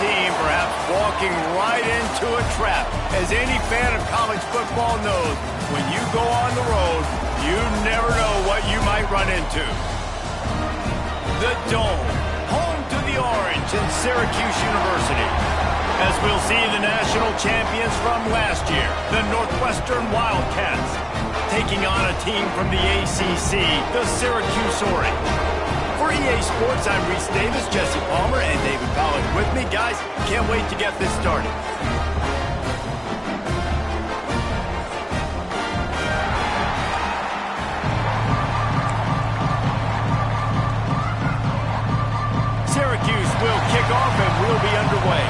team perhaps walking right into a trap. As any fan of college football knows, when you go on the road, you never know what you might run into. The Dome, home to the Orange and Syracuse University. As we'll see the national champions from last year, the Northwestern Wildcats, taking on a team from the ACC, the Syracuse Orange. For EA Sports, I'm Reese Davis, Jesse Palmer, and David Pollack with me. Guys, can't wait to get this started. Syracuse will kick off and we'll be underway.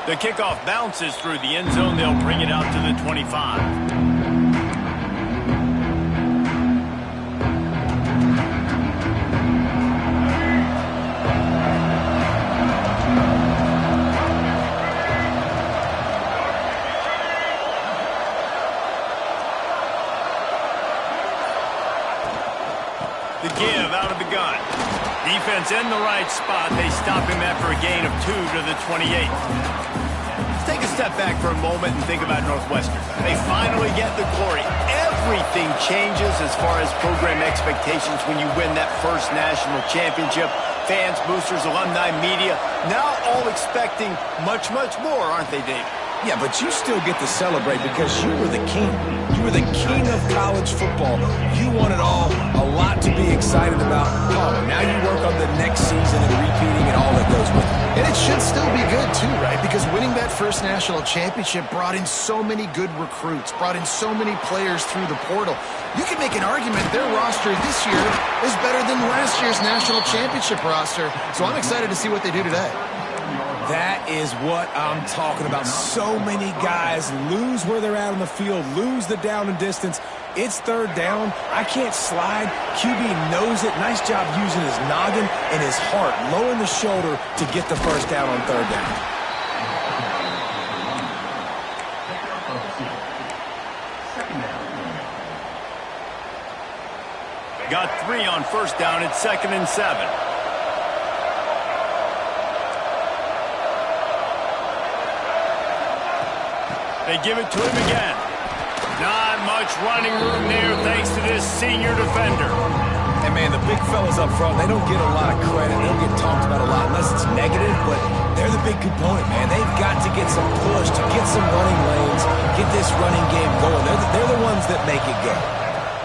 The kickoff bounces through the end zone. They'll bring it out to the 25. The give out of the gun. Defense in the right spot. They stop him after a gain of 2 to the 28. Take a step back for a moment and think about Northwestern. They finally get the glory. Everything changes as far as program expectations when you win that first national championship. Fans, boosters, alumni, media, now all expecting much, much more, aren't they, Dave? Yeah, but you still get to celebrate because you were the king. You were the king of college football. You won it all. A lot to be excited about. Oh, now you work on the next season and repeating and all that goes with it. And it should still be good, too, right? Because winning that first national championship brought in so many good recruits, brought in so many players through the portal. You can make an argument their roster this year is better than last year's national championship roster. So I'm excited to see what they do today. That is what I'm talking about. So many guys lose where they're at on the field, lose the down and distance. It's third down. I can't slide. QB knows it. Nice job using his noggin and his heart, lowering the shoulder to get the first down on third down. Got 3 on first down. It's 2nd and 7. They give it to him again. Not much running room there thanks to this senior defender. And, man, the big fellas up front, they don't get a lot of credit. They don't get talked about a lot unless it's negative, but they're the big component, man. They've got to get some push, to get some running lanes, get this running game going. They're the ones that make it go.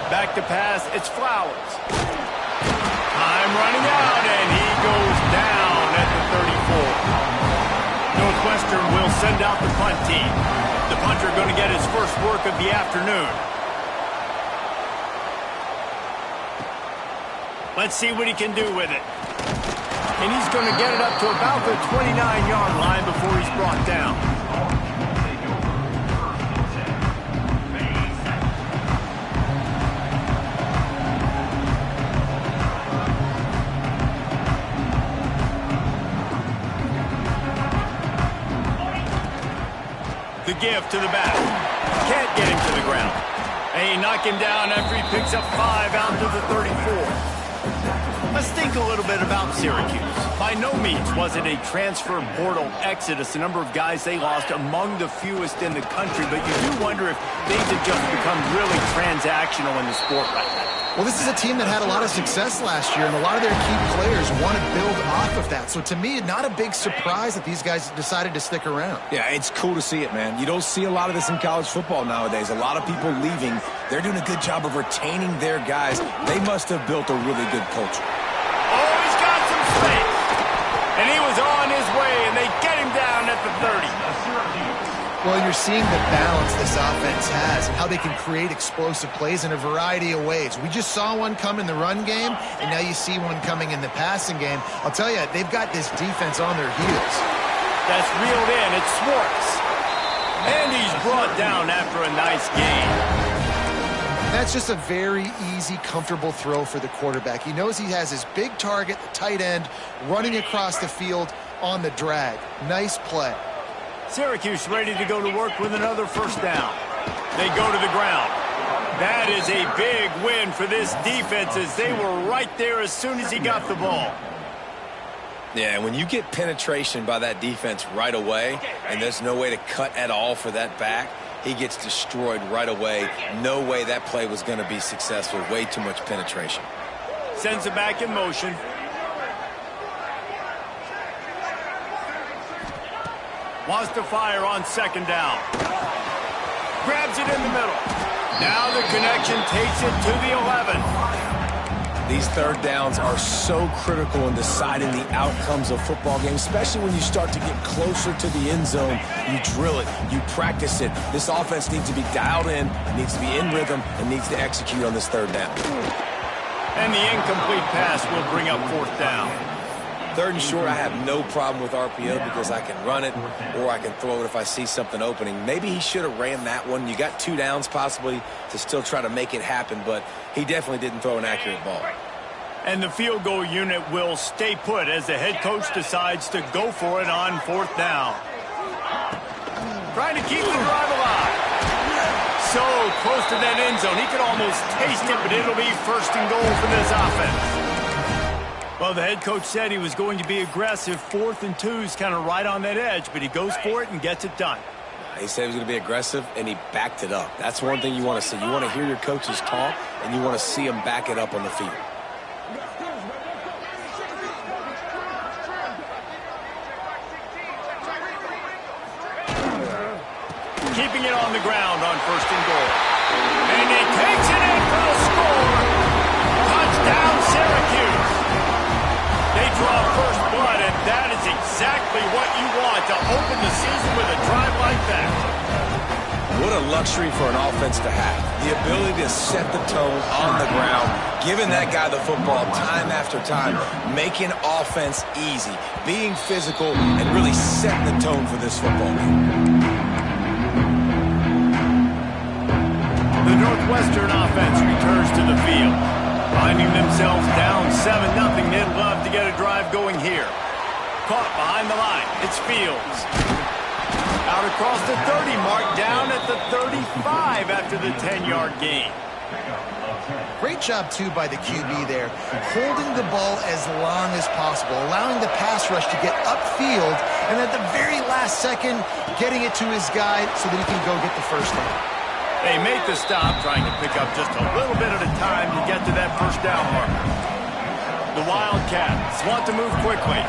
Back to pass. It's Flowers. Time running out, and he goes down at the 34. Northwestern will send out the punt team. The punter going to get his first work of the afternoon. Let's see what he can do with it. And he's going to get it up to about the 29-yard line before he's brought down. The give to the back. Can't get him to the ground. They knock him down after he picks up 5 out to the 34. Let's think a little bit about Syracuse. By no means was it a transfer portal exodus. The number of guys they lost among the fewest in the country, but you do wonder if things have just become really transactional in the sport right now. Well, this is a team that had a lot of success last year, and a lot of their key players want to build off of that. So to me, not a big surprise that these guys decided to stick around. Yeah, it's cool to see it, man. You don't see a lot of this in college football nowadays. A lot of people leaving. They're doing a good job of retaining their guys. They must have built a really good culture. Oh, he's got some space. And he was on his way, and they get him down at the 30. Well, you're seeing the balance this offense has and how they can create explosive plays in a variety of ways. We just saw one come in the run game, and now you see one coming in the passing game. I'll tell you, they've got this defense on their heels. That's reeled in. It's Swartz. And he's brought down after a nice gain. That's just a very easy, comfortable throw for the quarterback. He knows he has his big target, the tight end, running across the field on the drag. Nice play. Syracuse ready to go to work with another first down. They go to the ground. That is a big win for this defense as they were right there as soon as he got the ball. Yeah, when you get penetration by that defense right away, and there's no way to cut at all for that back, he gets destroyed right away. No way that play was going to be successful. Way too much penetration. Sends it back in motion. Wants to fire on second down. Grabs it in the middle. Now the connection takes it to the 11. These third downs are so critical in deciding the outcomes of football games, especially when you start to get closer to the end zone. You drill it, you practice it. This offense needs to be dialed in, needs to be in rhythm, and needs to execute on this third down. And the incomplete pass will bring up fourth down. Third and short, I have no problem with RPO because I can run it or I can throw it if I see something opening. Maybe he should have ran that one. You got 2 downs possibly to still try to make it happen, but he definitely didn't throw an accurate ball. And the field goal unit will stay put as the head coach decides to go for it on fourth down. Trying to keep the drive alive. So close to that end zone. He could almost taste it, but it'll be first and goal for this offense. Well, the head coach said he was going to be aggressive. 4th and 2's kind of right on that edge, but he goes for it and gets it done. He said he was going to be aggressive, and he backed it up. That's one thing you want to see. You want to hear your coaches talk, and you want to see them back it up on the field. Keeping it on the ground on first and goal. And he takes it in for the score. Touchdown, Syracuse. They draw first blood, and that is exactly what you want to open the season with a drive like that. What a luxury for an offense to have. The ability to set the tone on the ground, giving that guy the football time after time, making offense easy, being physical, and really setting the tone for this football game. The Northwestern offense returns to the field. Finding themselves down 7-0, they'd love to get a drive going here. Caught behind the line. It's Fields. Out across the 30 mark, down at the 35 after the 10-yard gain. Great job, too, by the QB there. Holding the ball as long as possible, allowing the pass rush to get upfield, and at the very last second, getting it to his guy so that he can go get the first down. They make the stop, trying to pick up just a little bit at a time to get to that first down marker. The Wildcats want to move quickly.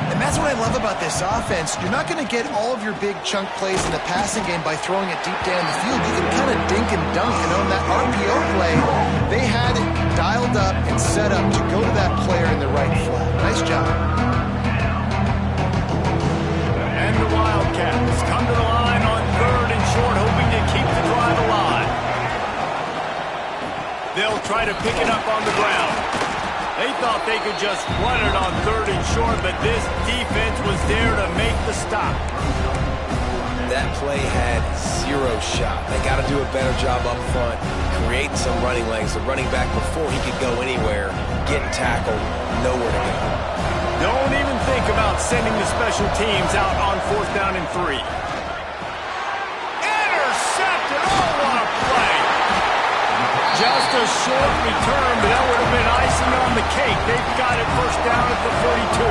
And that's what I love about this offense. You're not going to get all of your big chunk plays in the passing game by throwing it deep down the field. You can kind of dink and dunk. And on that RPO play, they had it dialed up and set up to go to that player in the right flat. Nice job. And the Wildcats come to the line on third and short, hoping to keep the drive alive. They'll try to pick it up on the ground. They thought they could just run it on third and short, but this defense was there to make the stop. That play had 0 shot. They got to do a better job up front, creating some running lanes. The running back, before he could go anywhere, getting tackled, nowhere to go. Don't even think about sending the special teams out on fourth down and 3. Intercepted! Oh, what a play! Just a short return, but that would have been icing on the cake. They've got it first down at the 32.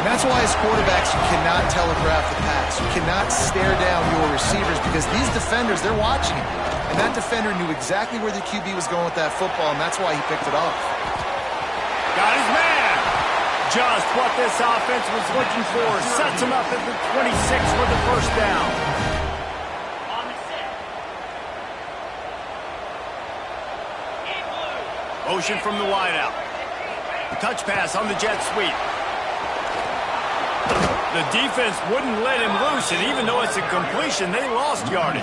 And that's why as quarterbacks, you cannot telegraph the pass. You cannot stare down your receivers because these defenders, they're watching him. And that defender knew exactly where the QB was going with that football, and that's why he picked it off. Got his man! Just what this offense was looking for. Sets him up at the 26 for the first down. Motion from the wideout. The touch pass on the jet sweep. The defense wouldn't let him loose, and even though it's a completion, they lost yardage.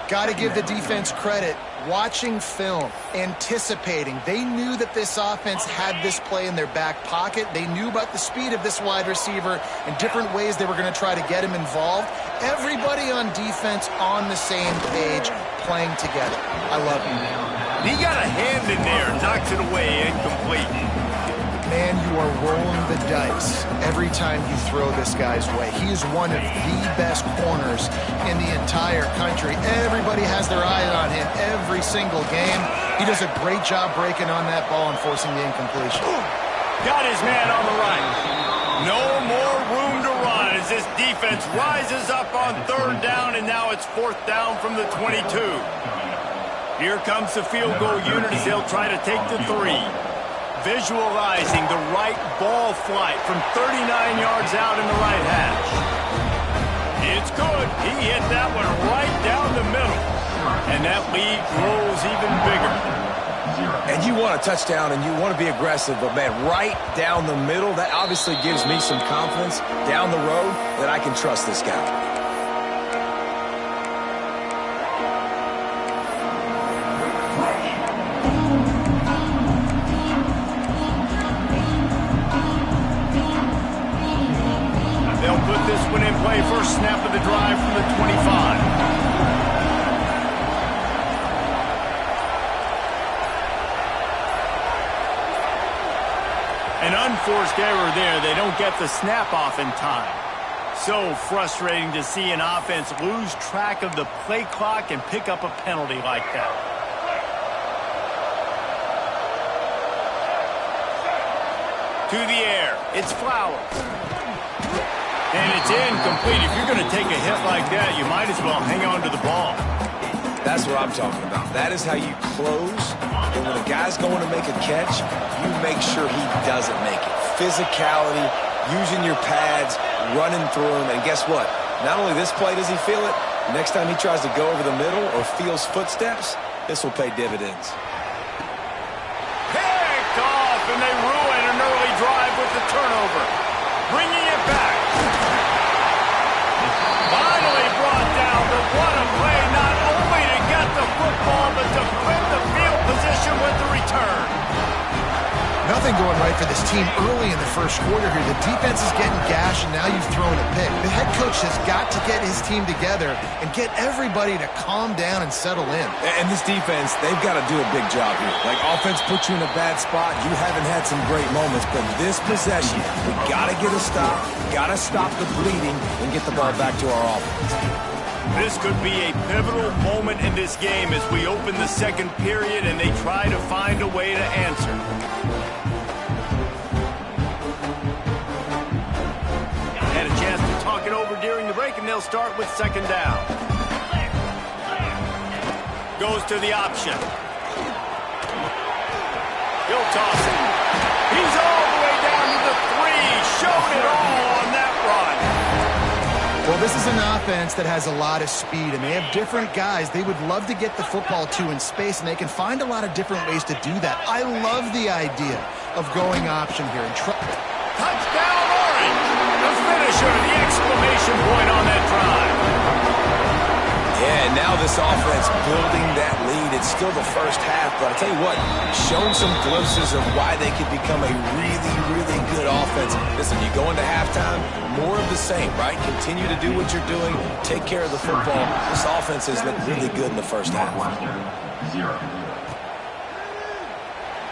Got to give the defense credit. Watching film, anticipating. They knew that this offense had this play in their back pocket. They knew about the speed of this wide receiver and different ways they were going to try to get him involved. Everybody on defense on the same page, playing together. I love it. He got a hand in there, knocks it away, incomplete. Man, you you are rolling the dice every time you throw this guy's way. He is one of the best corners in the entire country. Everybody has their eye on him every single game. He does a great job breaking on that ball and forcing the incompletion. Got his man on the right. No more room to run as this defense rises up on third down, and now it's fourth down from the 22. Here comes the field goal unit as they'll try to take the 3. Visualizing the right ball flight from 39 yards out in the right hash. It's good. He hit that one right down the middle. And that lead grows even bigger. And you want a touchdown and you want to be aggressive, but man, right down the middle, that obviously gives me some confidence down the road that I can trust this guy. This one in play, first snap of the drive from the 25. An unforced error there. They don't get the snap off in time. So frustrating to see an offense lose track of the play clock and pick up a penalty like that. To the air. It's Flowers. And it's incomplete. If you're going to take a hit like that, you might as well hang on to the ball. That's what I'm talking about. That is how you close. And when a guy's going to make a catch, you make sure he doesn't make it. Physicality, using your pads, running through him. And guess what? Not only this play does he feel it, next time he tries to go over the middle or feels footsteps, this will pay dividends. Picked off, and they ruin an early drive with the turnover. Bringing it back. Finally brought down, but what a play, not only to get the football, but to flip the field position with the return. Nothing going right for this team early in the first quarter here. The defense is getting gashed, and now you've thrown a pick. The head coach has got to get his team together and get everybody to calm down and settle in. And this defense, they've got to do a big job here. Like, offense puts you in a bad spot. You haven't had some great moments, but this possession, we got to get a stop, got to stop the bleeding, and get the ball back to our offense. This could be a pivotal moment in this game as we open the second period and they try to find a way to answer. Had a chance to talk it over during the break, and they'll start with second down. Goes to the option. He'll toss it. He's all the way down to the 3. Showed it all on that run. Well, this is an offense that has a lot of speed, and they have different guys they would love to get the football to in space, and they can find a lot of different ways to do that. I love the idea of going option here. And touchdown, Orange! The finisher, the exclamation point on that drive. Yeah, and now this offense building that lead. It's still the first half, but I'll tell you what, shown some glimpses of why they could become a really, really good offense. Listen, you go into halftime, more of the same, right? Continue to do what you're doing, take care of the football. This offense has looked really good in the first half.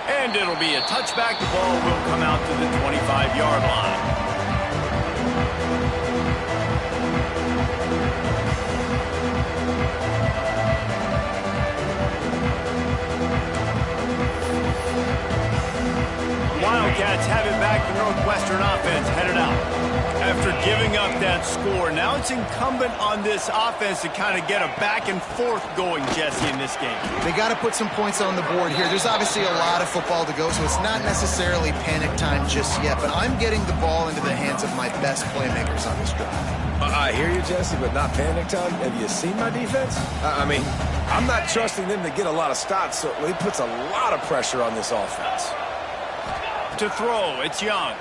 And it'll be a touchback. The ball will come out to the 25-yard line. Wildcats have it back. The Northwestern offense headed out. After giving up that score, now it's incumbent on this offense to kind of get a back and forth going, Jesse, in this game. They got to put some points on the board here. There's obviously a lot of football to go, so it's not necessarily panic time just yet, but I'm getting the ball into the hands of my best playmakers on this drive. I hear you, Jesse, but not panic time. Have you seen my defense? I mean, I'm not trusting them to get a lot of stops, so it puts a lot of pressure on this offense. To throw, it's Young.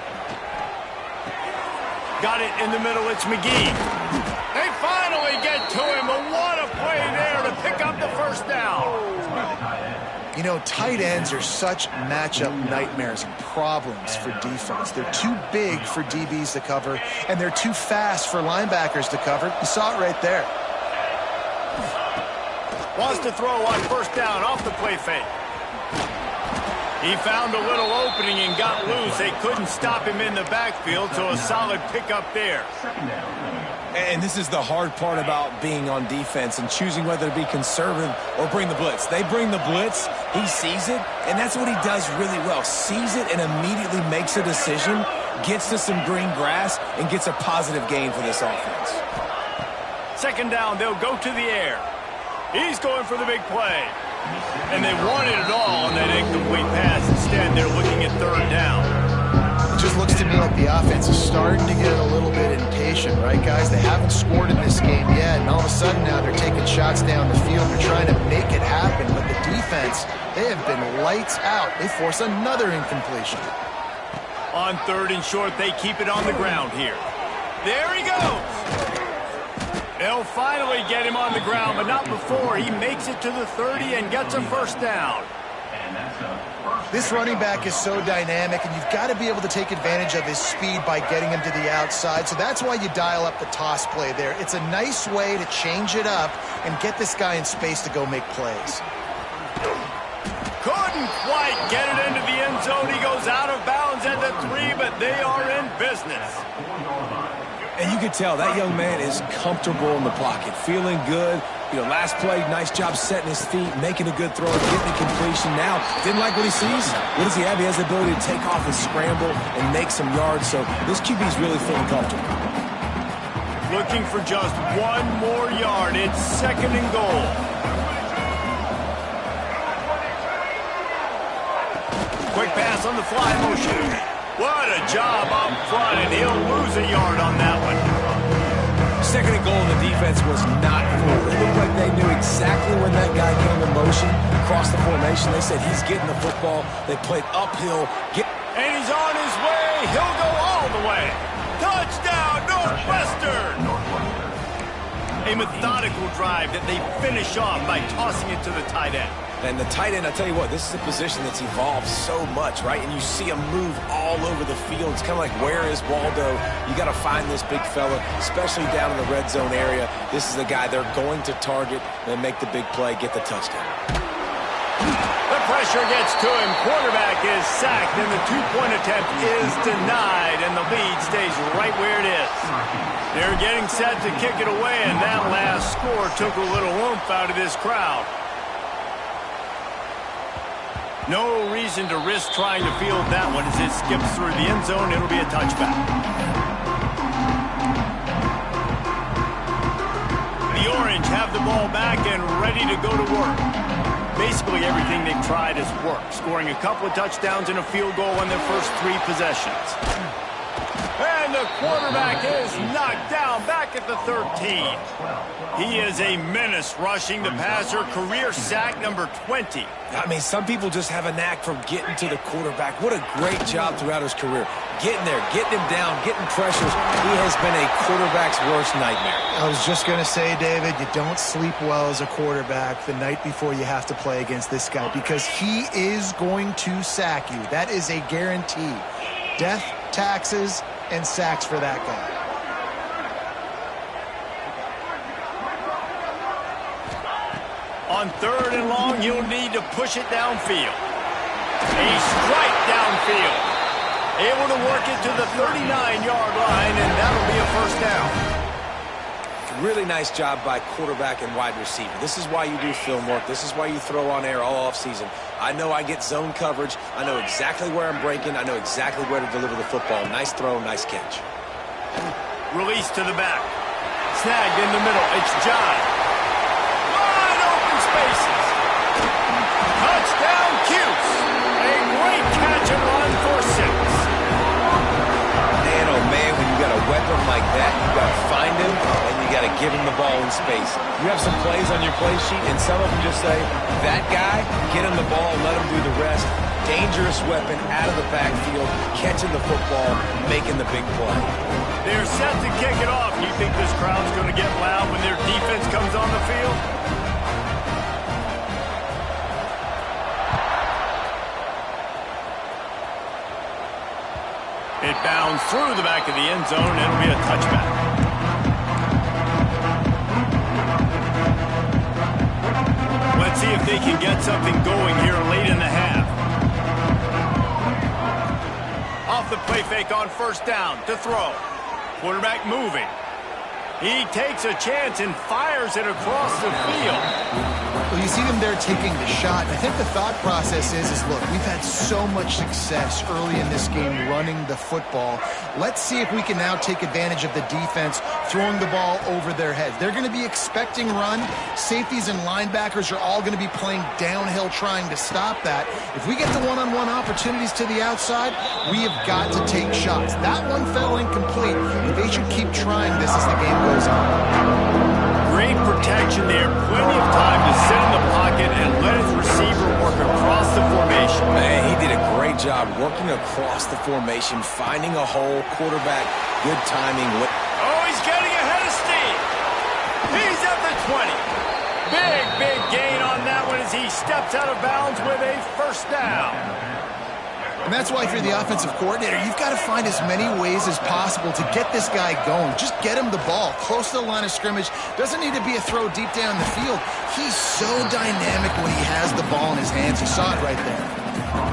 Got it in the middle, it's McGee. They finally get to him, but what a play there to pick up the first down. You know, tight ends are such matchup nightmares and problems for defense. They're too big for DBs to cover, and they're too fast for linebackers to cover. You saw it right there. Wants to throw on first down off the play fake. He found a little opening and got loose. They couldn't stop him in the backfield, so a solid pickup there. And this is the hard part about being on defense and choosing whether to be conservative or bring the blitz. They bring the blitz, he sees it, and that's what he does really well. Sees it and immediately makes a decision, gets to some green grass, and gets a positive gain for this offense. Second down, they'll go to the air. He's going for the big play. And they wanted it all on that incomplete pass. Instead, they're looking at third down. It just looks to me like the offense is starting to get a little bit impatient, right, guys? They haven't scored in this game yet, and all of a sudden now they're taking shots down the field. They're trying to make it happen, but the defense, they have been lights out. They force another incompletion. On third and short, they keep it on the ground here. There he goes. They'll finally get him on the ground, but not before he makes it to the 30 and gets a first down. This running back is so dynamic, and you've got to be able to take advantage of his speed by getting him to the outside. So that's why you dial up the toss play there. It's a nice way to change it up and get this guy in space to go make plays. Couldn't quite get it into the end zone. He goes out of bounds at the 3, but they are in business. And you can tell that young man is comfortable in the pocket, feeling good. You know, last play, nice job setting his feet, making a good throw, getting a completion. Now, didn't like what he sees? What does he have? He has the ability to take off and scramble and make some yards. So this QB's really feeling comfortable. Looking for just one more yard. It's second and goal. Quick pass on the fly motion. What a job up front, and he'll lose a yard on that one. Second and goal, and the defense was not fooled. It looked like they knew exactly when that guy came in motion, across the formation. They said he's getting the football. They played uphill. And he's on his way. He'll go all the way. Touchdown, Northwestern! A methodical drive that they finish off by tossing it to the tight end. And the tight end, I tell you what, this is a position that's evolved so much, right? And you see him move all over the field. It's kind of like, where is Waldo? You got to find this big fella, especially down in the red zone area. This is the guy they're going to target and make the big play, get the touchdown. The pressure gets to him. Quarterback is sacked, and the two-point attempt is denied, and the lead stays right where it is. They're getting set to kick it away, and that last score took a little oomph out of this crowd. No reason to risk trying to field that one as it skips through the end zone. It'll be a touchback. The Orange have the ball back and ready to go to work. Basically everything they've tried has worked, scoring a couple of touchdowns and a field goal on their first 3 possessions. And the quarterback is knocked down back at the 13. He is a menace rushing the passer, career sack number 20. I mean, some people just have a knack for getting to the quarterback. What a great job throughout his career. Getting there, getting him down, getting pressures. He has been a quarterback's worst nightmare. I was just going to say, David, you don't sleep well as a quarterback the night before you have to play against this guy because he is going to sack you. That is a guarantee. Death, taxes, and sacks for that guy. On third and long, you'll need to push it downfield. A strike downfield. Able to work it to the 39-yard line, and that'll be a first down. Really nice job by quarterback and wide receiver. This is why you do film work. This is why you throw on air all offseason. I know I get zone coverage. I know exactly where I'm breaking. I know exactly where to deliver the football. Nice throw, nice catch. Release to the back. Snagged in the middle. It's John. Wide open spaces. Touchdown, Cuse. A great catch and run for 6. Man, oh man, when you got a weapon like that, you got to find him and you got to give him the ball in space. You have some plays on your play sheet, and some of them just say, that guy, get him the ball, let him do the rest. Dangerous weapon out of the backfield, catching the football, making the big play. They're set to kick it off. You think this crowd's going to get loud when their defense comes on the field? It bounds through the back of the end zone. It'll be a touchback. Let's see if they can get something going here late in the half. off the play fake on first down to throw. Quarterback moving. He takes a chance and fires it across the field. Well, you see them there taking the shot. I think the thought process is look, we've had so much success early in this game running the football. Let's see if we can now take advantage of the defense throwing the ball over their heads. They're going to be expecting run. Safeties and linebackers are all going to be playing downhill trying to stop that. If we get the one-on-one opportunities to the outside, we have got to take shots. That one fell incomplete, but they should keep trying this as the game goes on. Great protection there. Plenty of time to sit in the pocket and let his receiver work across the formation. Man, he did a great job working across the formation, finding a hole, quarterback, good timing. Oh, he's getting ahead of steam. He's at the 20. Big gain on that one as he steps out of bounds with a first down. And that's why if you're the offensive coordinator, you've got to find as many ways as possible to get this guy going. Just get him the ball close to the line of scrimmage. Doesn't need to be a throw deep down the field. He's so dynamic when he has the ball in his hands. You saw it right there.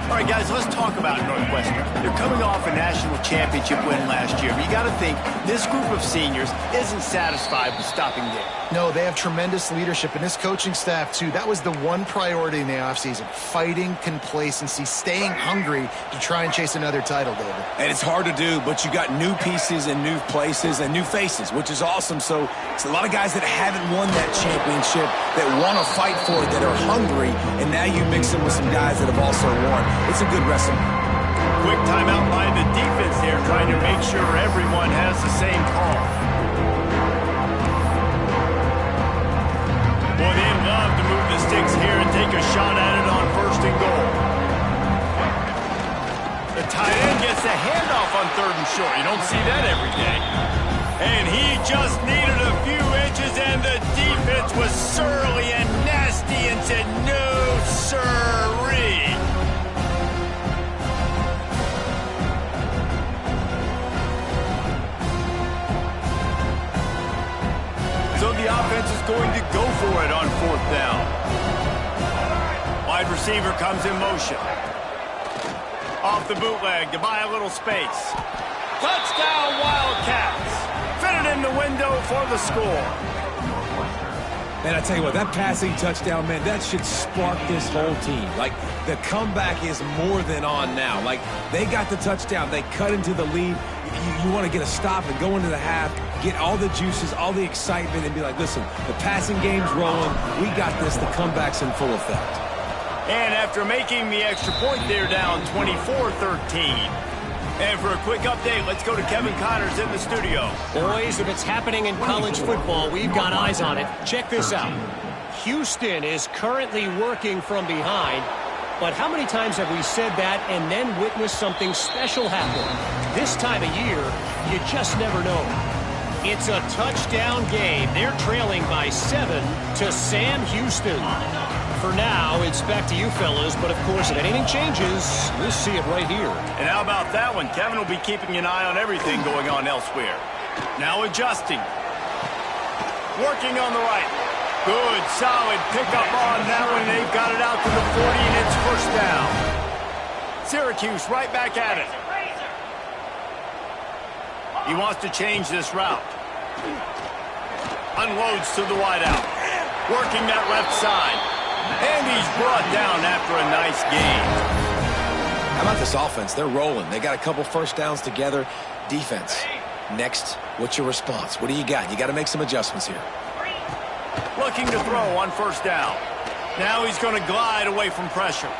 All right, guys, let's talk about Northwestern. They're coming off a national championship win last year. But you got to think this group of seniors isn't satisfied with stopping there. No, they have tremendous leadership, and this coaching staff, too. That was the one priority in the offseason, fighting complacency, staying hungry to try and chase another title, David. And it's hard to do, but you got new pieces and new places and new faces, which is awesome. So it's a lot of guys that haven't won that championship that want to fight for it, that are hungry, and now you mix them with some guys that have also won. It's a good recipe. Quick timeout by the defense there, trying to make sure everyone has the same call. Boy, they'd love to move the sticks here and take a shot at it on first and goal. The tight end gets a handoff on third and short. You don't see that every day. And he just needed a few inches, and the defense was surly and nasty and said, no, sirree. So the offense is going to go for it on fourth down. Wide receiver comes in motion. Off the bootleg to buy a little space. Touchdown, Wildcats. Fit it in the window for the score. And I tell you what, that passing touchdown, man, that should spark this whole team. Like, the comeback is more than on now. Like, they got the touchdown. They cut into the lead. You want to get a stop and go into the half, get all the juices, all the excitement, and be like, listen, the passing game's rolling. We got this. The comeback's in full effect. And after making the extra point, they're down 24-13. And for a quick update, let's go to Kevin Connors in the studio. Boys, if it's happening in college football, we've got eyes on it. Check this out. Houston is currently working from behind, but how many times have we said that and then witnessed something special happen? This time of year, you just never know. It's a touchdown game. They're trailing by 7 to Sam Houston. For now, it's back to you fellas, but of course, if anything changes, we'll see it right here. And how about that one? Kevin will be keeping an eye on everything going on elsewhere. Now adjusting. Working on the right. Good, solid pickup on that one. They've got it out to the 40, and it's first down. Syracuse right back at it. He wants to change this route. Unloads to the wideout. Working that left side. And he's brought down after a nice gain. How about this offense? They're rolling. They got a couple first downs together. Defense. Next, what's your response? What do you got? You got to make some adjustments here. Looking to throw on first down. Now he's going to glide away from pressure.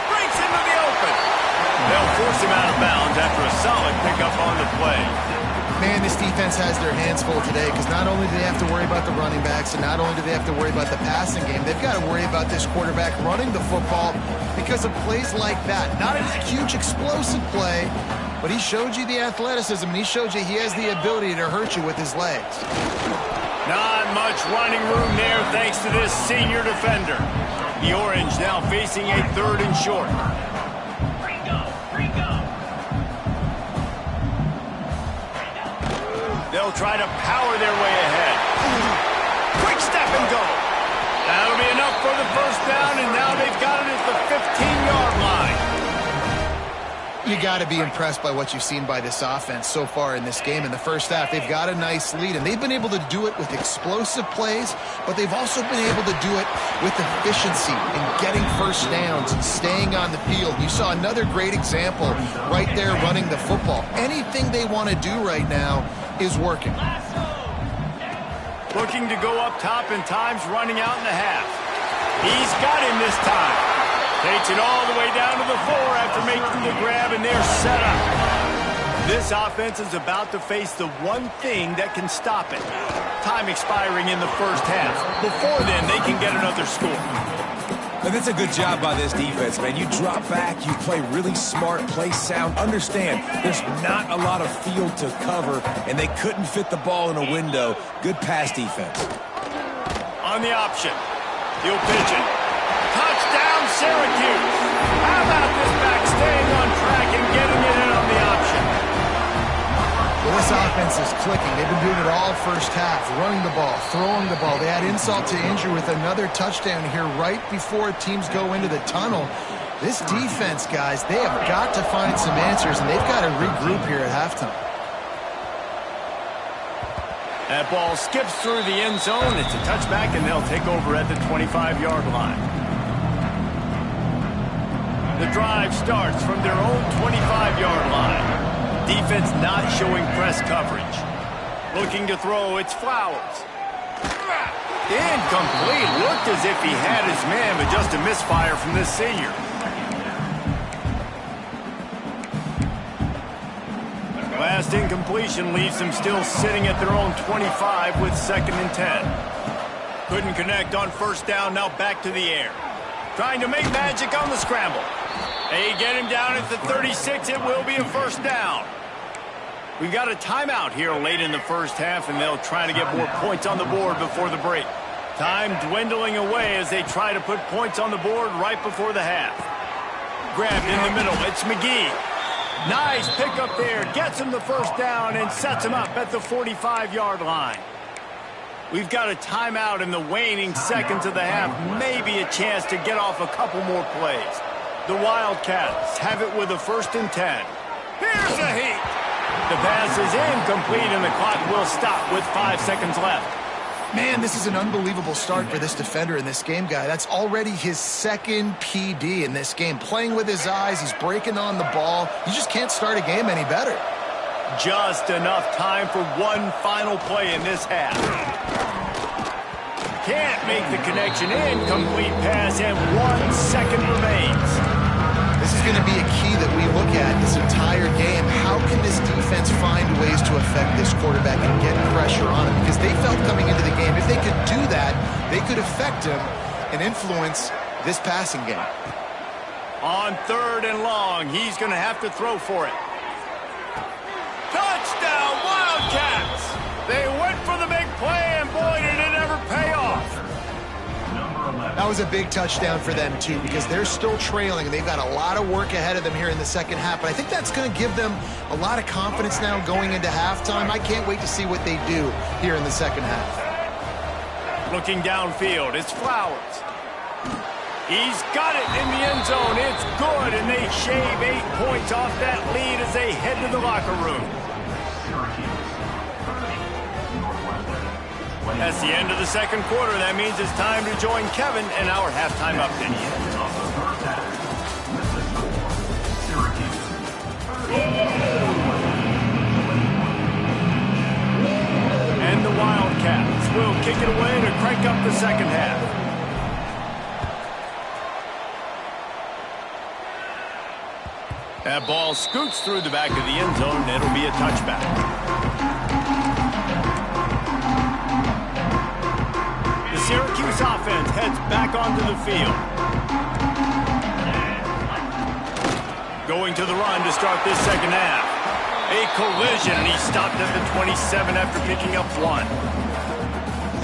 Breaks into the open. They'll force him out of bounds after a solid pickup on the play. Man, this defense has their hands full today because not only do they have to worry about the running backs and not only do they have to worry about the passing game, they've got to worry about this quarterback running the football because of plays like that. Not a huge explosive play, but he showed you the athleticism and he showed you he has the ability to hurt you with his legs. Not much running room there thanks to this senior defender. The Orange now facing a third and short. They'll try to power their way ahead. Quick step and go. That'll be enough for the first down, and now they've got it at the 15-yard line. You got to be impressed by what you've seen by this offense so far in this game. In the first half, they've got a nice lead, and they've been able to do it with explosive plays, but they've also been able to do it with efficiency and getting first downs and staying on the field. You saw another great example right there running the football. Anything they want to do right now is working. Looking to go up top, and time's running out in the half. He's got him this time. Takes it all the way down to the 4 after making the grab, and they're set up. This offense is about to face the one thing that can stop it. Time expiring in the first half. Before then, they can get another score. And that's a good job by this defense, man. You drop back, you play really smart, play sound. Understand, there's not a lot of field to cover, and they couldn't fit the ball in a window. Good pass defense. On the option, he'll pitch it. Touchdown, Syracuse. How about this back staying on track and getting it in on the option? Well, this offense is clicking. They've been doing it all first half, running the ball, throwing the ball. They add insult to injury with another touchdown here right before teams go into the tunnel. This defense, guys, they have got to find some answers, and they've got to regroup here at halftime. That ball skips through the end zone. It's a touchback, and they'll take over at the 25-yard line. The drive starts from their own 25-yard line. Defense not showing press coverage. Looking to throw, it's Flowers. Incomplete. Looked as if he had his man, but just a misfire from this senior. Last incompletion leaves them still sitting at their own 25 with 2nd and 10. Couldn't connect on first down, now back to the air. Trying to make magic on the scramble. They get him down at the 36. It will be a first down. We've got a timeout here late in the first half, and they'll try to get more points on the board before the break. Time dwindling away as they try to put points on the board right before the half. Grabbed in the middle. It's McGee. Nice pickup there. Gets him the first down and sets him up at the 45-yard line. We've got a timeout in the waning seconds of the half. Maybe a chance to get off a couple more plays. The Wildcats have it with a 1st and 10. Here's a heat. The pass is incomplete, and the clock will stop with 5 seconds left. Man, this is an unbelievable start for this defender in this game, guy. That's already his 2nd PD in this game. Playing with his eyes, he's breaking on the ball. You just can't start a game any better. Just enough time for one final play in this half. Can't make the connection. Incomplete pass, and 1 second remains. This is going to be a key that we look at this entire game. How can this defense find ways to affect this quarterback and get pressure on him? Because they felt coming into the game, if they could do that, they could affect him and influence this passing game. On 3rd and long, he's going to have to throw for it. Touchdown, Wildcats! They went for the big play, and boy, did it ever pay off. That was a big touchdown for them, too, because they're still trailing, and they've got a lot of work ahead of them here in the second half. But I think that's going to give them a lot of confidence now going into halftime. I can't wait to see what they do here in the second half. Looking downfield, it's Flowers. He's got it in the end zone. It's good, and they shave 8 points off that lead as they head to the locker room. That's the end of the second quarter. That means it's time to join Kevin in our halftime update. And the Wildcats will kick it away to crank up the second half. That ball scoots through the back of the end zone, and it'll be a touchback. Syracuse offense heads back onto the field. Going to the run to start this second half. A collision, and he stopped at the 27 after picking up 1.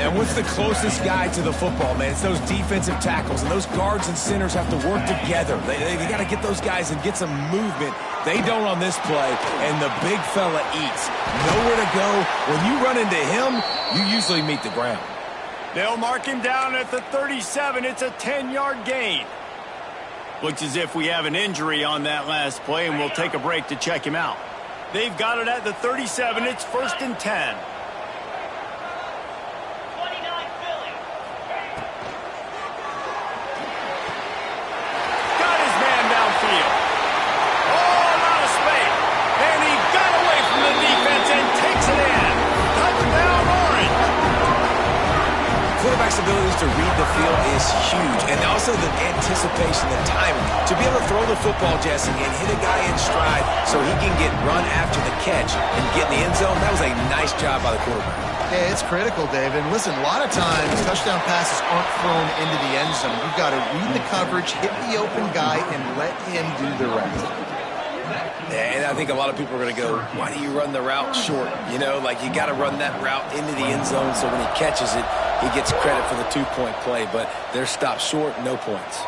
And what's the closest guy to the football, man? It's those defensive tackles, and those guards and centers have to work together. They got to get those guys and get some movement. They don't on this play, and the big fella eats. Nowhere to go. When you run into him, you usually meet the ground. They'll mark him down at the 37. It's a 10-yard gain. Looks as if we have an injury on that last play, and we'll take a break to check him out. They've got it at the 37. It's 1st and 10. Got his man downfield. Oh, a lot of space. And he got away from the defense and takes it in. Touchdown, Orange. Quarterback's abilities to read the field is huge, and also the anticipation, the timing. To be able to throw the football, Jesse, and hit a guy in stride so he can get run after the catch and get in the end zone, that was a nice job by the quarterback. Yeah, it's critical, Dave. And listen, a lot of times touchdown passes aren't thrown into the end zone. You've got to read the coverage, hit the open guy, and let him do the rest. And I think a lot of people are going to go, why do you run the route short? You know, like you got to run that route into the end zone so when he catches it, he gets credit for the 2-point play. But they're stopped short, no points.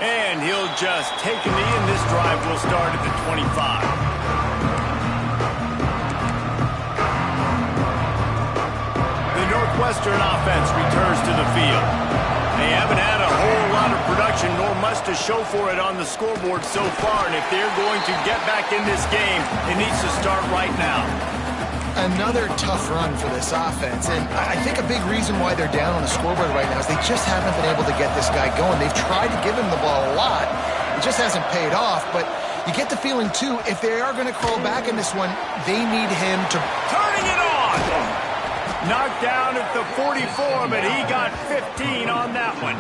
And he'll just take a knee, and this drive will start at the 25. The Northwestern offense returns to the field. They haven't had a whole lot of production, nor much to show for it on the scoreboard so far. And if they're going to get back in this game, it needs to start right now. Another tough run for this offense, and I think a big reason why they're down on the scoreboard right now is they just haven't been able to get this guy going. They've tried to give him the ball a lot. It just hasn't paid off, but you get the feeling, too, if they are going to crawl back in this one, they need him to... Turning it on! Knocked down at the 44, but he got 15 on that one.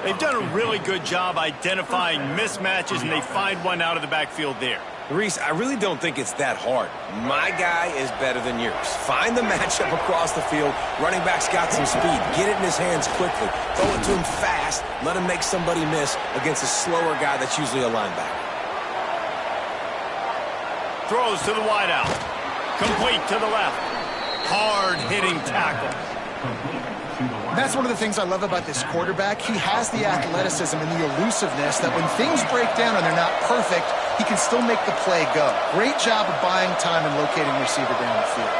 They've done a really good job identifying mismatches, and they find one out of the backfield there. Reese, I really don't think it's that hard. My guy is better than yours. Find the matchup across the field. Running back's got some speed. Get it in his hands quickly. Throw it to him fast. Let him make somebody miss against a slower guy that's usually a linebacker. Throws to the wideout. Complete to the left. Hard-hitting tackle. That's one of the things I love about this quarterback. He has the athleticism and the elusiveness that when things break down and they're not perfect, he can still make the play go. Great job of buying time and locating the receiver down the field.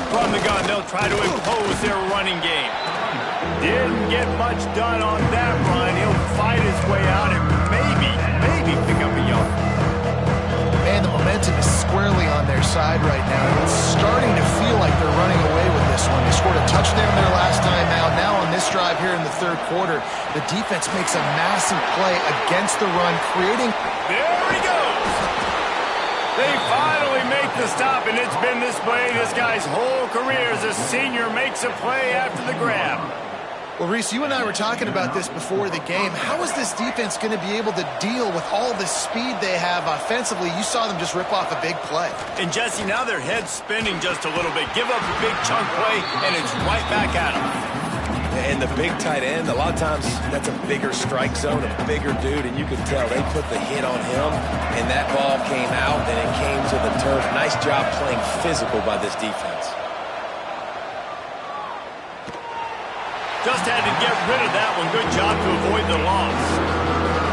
From the gun, they'll try to impose their running game. Didn't get much done on that run. He'll fight his way out and maybe pick up a yard. Man, the momentum is squarely on their side right now. It's starting to feel like they're running away with this one. They scored a touchdown their last time out. Now on this drive here in the third quarter, the defense makes a massive play against the run, creating... There he goes! They finally make the stop, and it's been this way this guy's whole career as a senior makes a play after the grab. Well, Reese, you and I were talking about this before the game. How is this defense going to be able to deal with all the speed they have offensively? You saw them just rip off a big play. And, Jesse, now their head's spinning just a little bit. Give up a big chunk play, and it's right back at them. And the big tight end, a lot of times that's a bigger strike zone, a bigger dude, and you can tell they put the hit on him, and that ball came out, and it came to the turf. Nice job playing physical by this defense. Just had to get rid of that one. Good job to avoid the loss.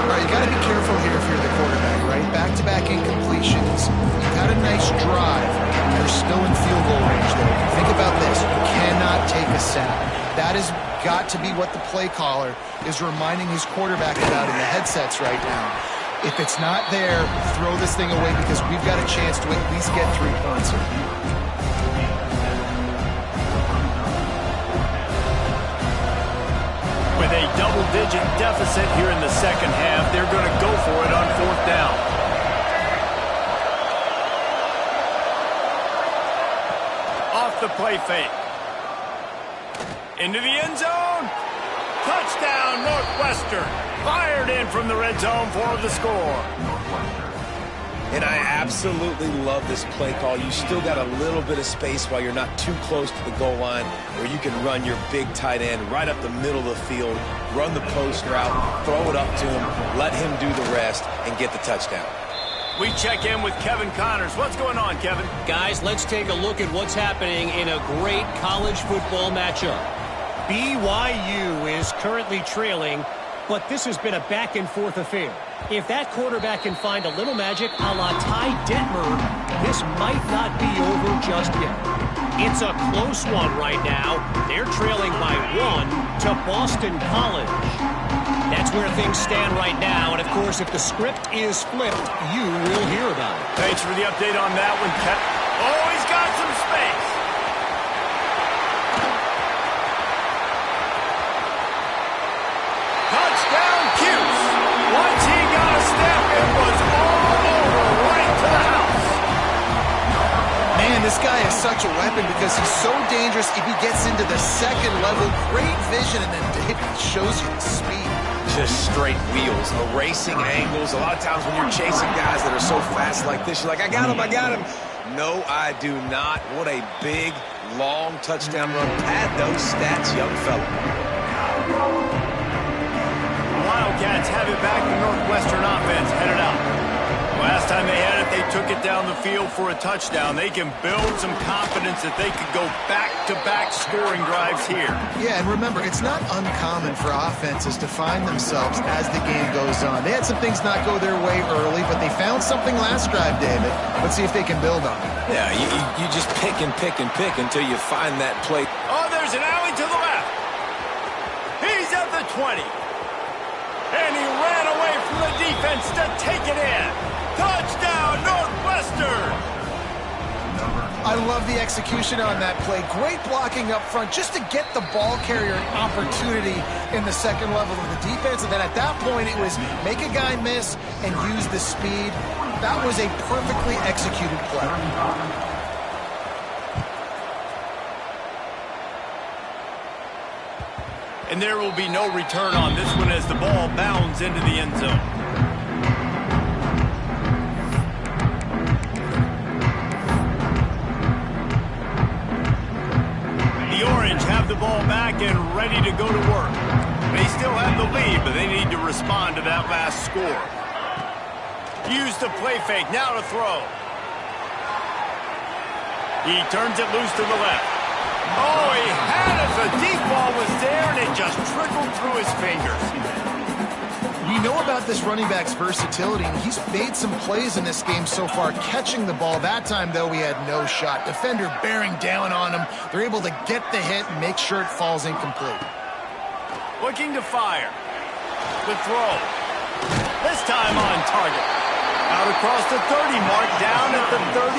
All right, you got to be careful here if you're the quarterback, right? Back-to-back incompletions. You've had a nice drive. You're still in field goal range, though. Think about this. You cannot take a sack. That has got to be what the play caller is reminding his quarterback about in the headsets right now. If it's not there, throw this thing away because we've got a chance to at least get 3 points here. With a double-digit deficit here in the second half, they're going to go for it on 4th down. Off the play fake. Into the end zone. Touchdown, Northwestern. Fired in from the red zone for the score. And I absolutely love this play call. You still got a little bit of space while you're not too close to the goal line where you can run your big tight end right up the middle of the field, run the post route, throw it up to him, let him do the rest, and get the touchdown. We check in with Kevin Connors. What's going on, Kevin? Guys, let's take a look at what's happening in a great college football matchup. BYU is currently trailing but this has been a back-and-forth affair. If that quarterback can find a little magic a la Ty Detmer, this might not be over just yet. It's a close one right now. They're trailing by 1 to Boston College. That's where things stand right now, and of course, if the script is flipped, you will hear about it. Thanks for the update on that one, Ken. Oh, he's got some space. Touchdown, Cuse. Once he got a step, it was all over, right to the house. Man, this guy is such a weapon because he's so dangerous if he gets into the second level. Great vision, and then David shows you the speed. Just straight wheels, erasing angles. A lot of times when you're chasing guys that are so fast like this, you're like, I got him, I got him. No, I do not. What a big, long touchdown run. Pad those stats, young fella. Wildcats have it back. The Northwestern offense headed out. Last time they had it, they took it down the field for a touchdown. They can build some confidence that they could go back-to-back scoring drives here. Yeah, and remember, it's not uncommon for offenses to find themselves as the game goes on. They had some things not go their way early, but they found something last drive, David. Let's see if they can build on it. Yeah, you just pick and pick and pick until you find that play. Oh, there's an alley to the left. He's at the 20. And he ran away from the defense to take it in. Touchdown, Northwestern! I love the execution on that play. Great blocking up front just to get the ball carrier an opportunity in the second level of the defense. And then at that point, it was make a guy miss and use the speed. That was a perfectly executed play. And there will be no return on this one as the ball bounds into the end zone. The Orange have the ball back and ready to go to work. They still have the lead, but they need to respond to that last score. Use the play fake, now to throw. He turns it loose to the left. Oh, he had it. The deep ball was there, and it just trickled through his fingers. We know about this running back's versatility, and he's made some plays in this game so far, catching the ball. That time, though, he had no shot. Defender bearing down on him. They're able to get the hit and make sure it falls incomplete. Looking to fire. The throw. This time on target. Out across the 30 mark, down at the 35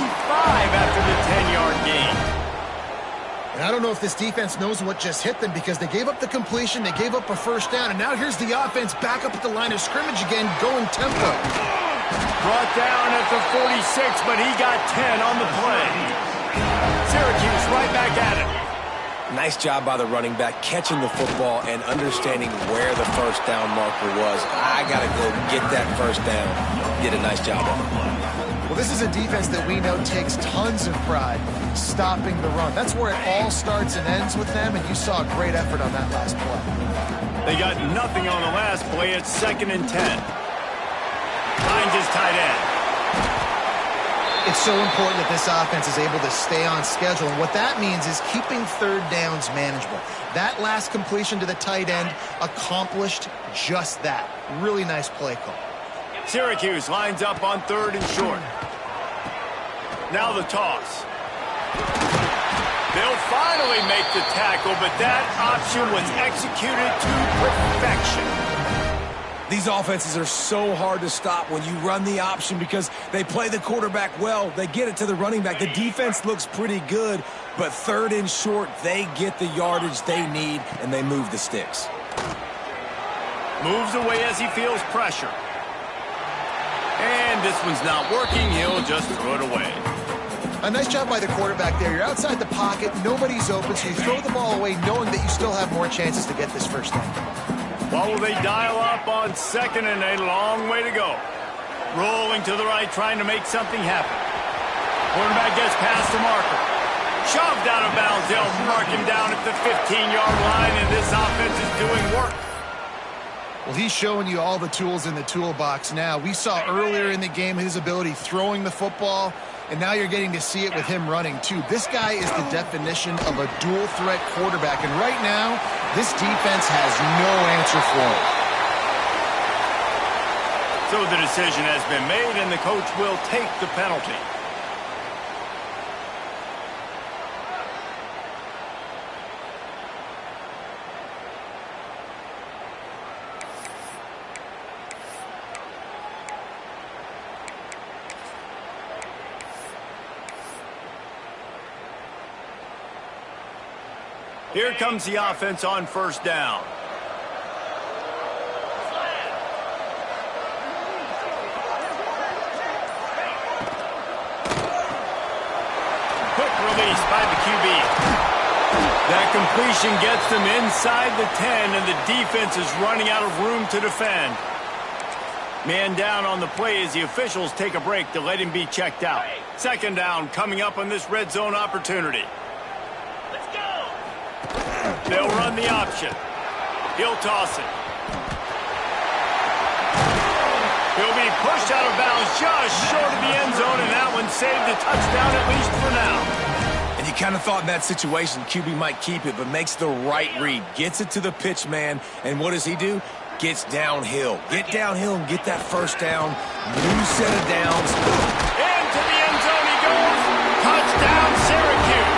after the 10-yard gain. And I don't know if this defense knows what just hit them because they gave up the completion, they gave up a first down, and now here's the offense back up at the line of scrimmage again, going tempo. Brought down at the 46, but he got 10 on the play. Syracuse right back at it. Nice job by the running back, catching the football and understanding where the first down marker was. I got to go get that first down. Did a nice job of it. Well, this is a defense that we know takes tons of pride stopping the run. That's where it all starts and ends with them, and you saw a great effort on that last play. They got nothing on the last play. It's 2nd and 10. Finds his tight end. It's so important that this offense is able to stay on schedule, and what that means is keeping third downs manageable. That last completion to the tight end accomplished just that. Really nice play call. Syracuse lines up on 3rd and short. Now the toss. They'll finally make the tackle, but that option was executed to perfection. These offenses are so hard to stop when you run the option because they play the quarterback well. They get it to the running back. The defense looks pretty good, but 3rd and short, they get the yardage they need, and they move the sticks. Moves away as he feels pressure. And this one's not working. He'll just throw it away. A nice job by the quarterback there. You're outside the pocket. Nobody's open, so you throw the ball away knowing that you still have more chances to get this first down. Well, will they dial up on 2nd and a long way to go? Rolling to the right, trying to make something happen. Quarterback gets past the marker. Shoved out of bounds. They'll mark him down at the 15-yard line, and this offense is doing work. Well, he's showing you all the tools in the toolbox now. We saw earlier in the game his ability throwing the football, and now you're getting to see it with him running, too. This guy is the definition of a dual-threat quarterback, and right now, this defense has no answer for him. So the decision has been made, and the coach will take the penalty. Here comes the offense on first down. Quick release by the QB. That completion gets them inside the 10, and the defense is running out of room to defend. Man down on the play as the officials take a break to let him be checked out. Second down coming up on this red zone opportunity. They'll run the option. He'll toss it. He'll be pushed out of bounds just short of the end zone, and that one saved a touchdown at least for now. And you kind of thought in that situation QB might keep it, but makes the right read. Gets it to the pitch man, and what does he do? Gets downhill. Get downhill and get that first down. New set of downs. Into the end zone he goes. Touchdown, Syracuse.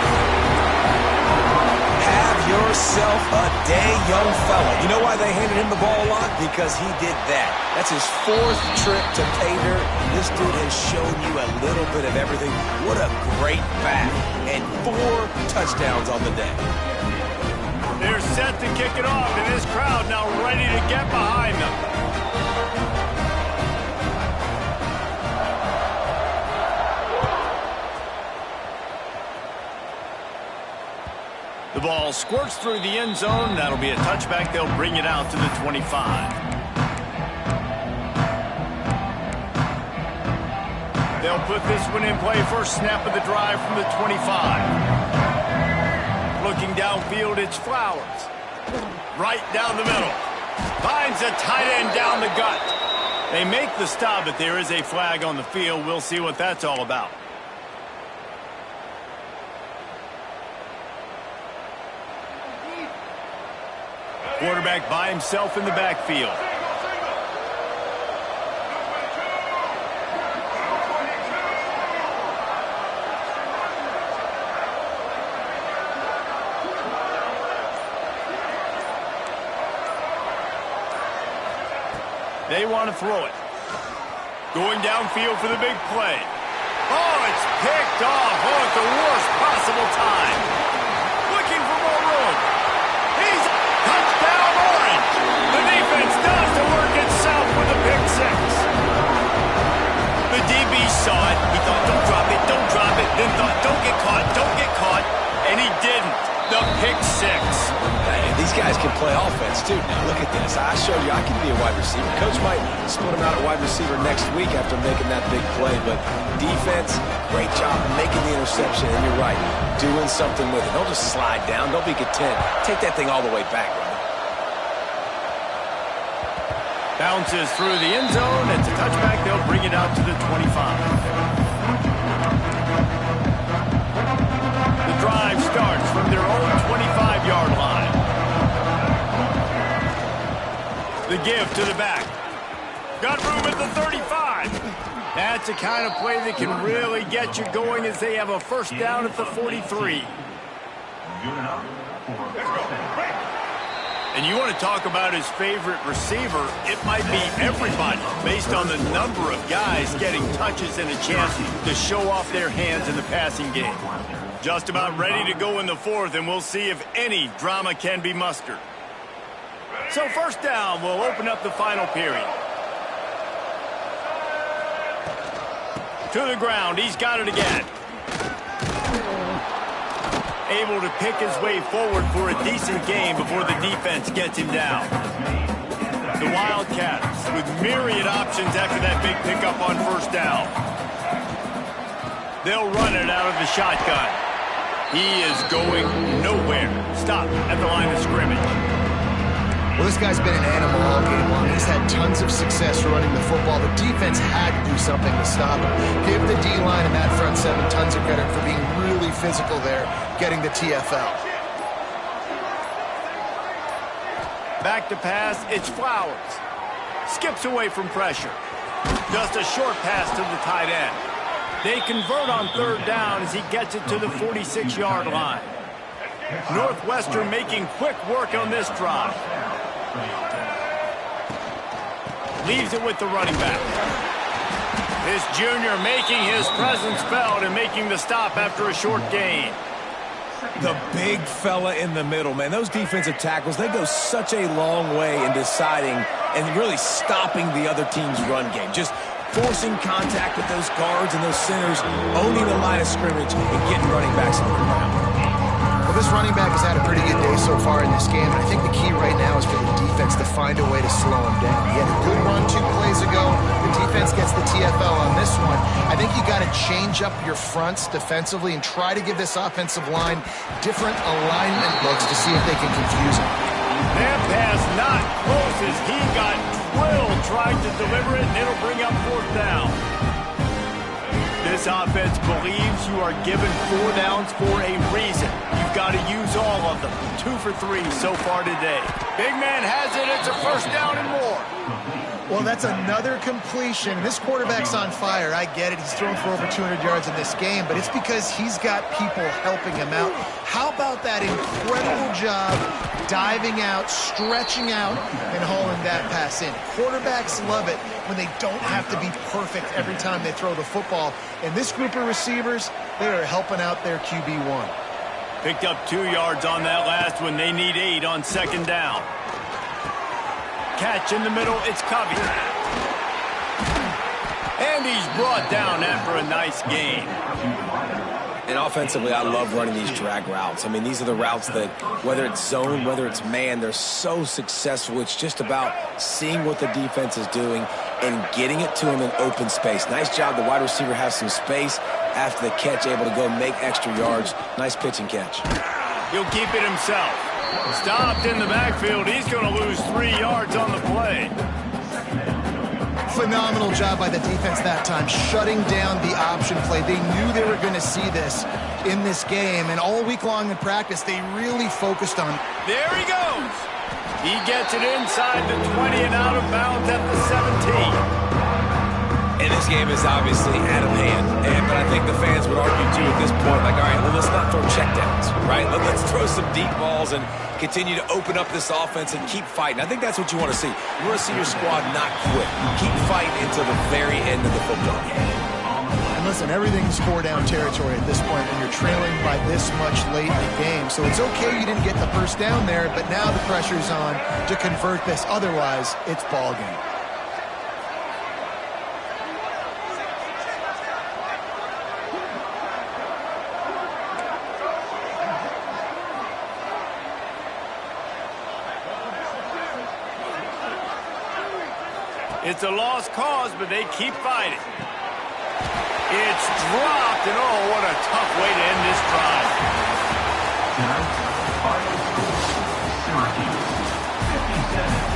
Yourself a day, young fella. You know why they handed him the ball a lot? Because he did that. That's his 4th trip to pay dirt. This dude has shown you a little bit of everything. What a great back. And 4 touchdowns on the day. They're set to kick it off, and this crowd now ready to get behind them. The ball squirts through the end zone. That'll be a touchback. They'll bring it out to the 25. They'll put this one in play. First snap of the drive from the 25. Looking downfield, it's Flowers. Right down the middle. Finds a tight end down the gut. They make the stop, but there is a flag on the field. We'll see what that's all about. Quarterback by himself in the backfield. They want to throw it. Going downfield for the big play. Oh, it's picked off. Oh, at the worst possible time. Looking for more room. He's touchdown orange. The defense does the work itself with a pick 6. The DB saw it. He thought, don't drop it, don't drop it. Then thought, don't get caught. And he didn't. The pick 6. Hey, these guys can play offense, too. Now, look at this. I showed you I can be a wide receiver. Coach might split him out at wide receiver next week after making that big play. But defense, great job making the interception. And you're right, doing something with it. Don't just slide down. Don't be content. Take that thing all the way back, brother. Bounces through the end zone. It's a touchback. They'll bring it out to the 25. The drive starts from their own 25-yard line. The give to the back. Got room at the 35. That's the kind of play that can really get you going as they have a first down at the 43. And you want to talk about his favorite receiver, it might be everybody based on the number of guys getting touches and a chance to show off their hands in the passing game. Just about ready to go in the 4th, and we'll see if any drama can be mustered. So first down will open up the final period. To the ground, he's got it again. Able to pick his way forward for a decent game before the defense gets him down. The Wildcats with myriad options after that big pickup on first down. They'll run it out of the shotgun. He is going nowhere. Stop at the line of scrimmage. Well, this guy's been an animal all game long. He's had tons of success running the football. The defense had to do something to stop him. Give the D-line and that front 7 tons of credit for being really physical there, getting the TFL. Back to pass, it's Flowers. Skips away from pressure. Just a short pass to the tight end. They convert on third down as he gets it to the 46-yard line. Northwestern making quick work on this drive. Leaves it with the running back. This junior making his presence felt and making the stop after a short gain. The big fella in the middle, man. Those defensive tackles, they go such a long way in deciding and really stopping the other team's run game. Just forcing contact with those guards and those centers, owning the line of scrimmage, and getting running backs on the ground. Well, this running back has had a pretty good day so far in this game, and I think the key right now is for the defense to find a way to slow him down. He had a good run 2 plays ago. The defense gets the TFL on this one. I think you got to change up your fronts defensively and try to give this offensive line different alignment looks to see if they can confuse him. That pass not close as he got drilled trying to deliver it, and it'll bring up 4th down. This offense believes you are given 4 downs for a reason. You've got to use all of them. 2 for 3 so far today. Big man has it. It's a 1st down and more. Well, that's another completion. This quarterback's on fire. I get it. He's thrown for over 200 yards in this game, but it's because he's got people helping him out. How about that incredible job diving out, stretching out, and hauling that pass in? Quarterbacks love it when they don't have to be perfect every time they throw the football. And this group of receivers, they are helping out their QB1. Picked up 2 yards on that last one. They need 8 on 2nd down. Catch in the middle, it's Covey. And he's brought down after a nice gain. And offensively, I love running these drag routes. I mean, these are the routes that, whether it's zone, whether it's man, they're so successful. It's just about seeing what the defense is doing and getting it to him in open space. Nice job. The wide receiver has some space after the catch, able to go make extra yards. Nice pitch and catch. He'll keep it himself. Stopped in the backfield. He's going to lose 3 yards on the play. Phenomenal job by the defense that time, shutting down the option play. They knew they were going to see this in this game, and all week long in practice, they really focused on. There he goes. He gets it inside the 20 and out of bounds at the 17. And this game is obviously out of hand. But I think the fans would argue, too, at this point, like, all right, well, let's not throw checkdowns, right? Let's throw some deep balls and continue to open up this offense and keep fighting. I think that's what you want to see. You want to see your squad not quit. Keep fighting until the very end of the football game. And listen, everything's 4-down territory at this point, and you're trailing by this much late in the game. So it's okay you didn't get the 1st down there, but now the pressure's on to convert this. Otherwise, it's ball game. It's a lost cause, but they keep fighting. It's dropped, and oh, what a tough way to end this drive. Syracuse, 57.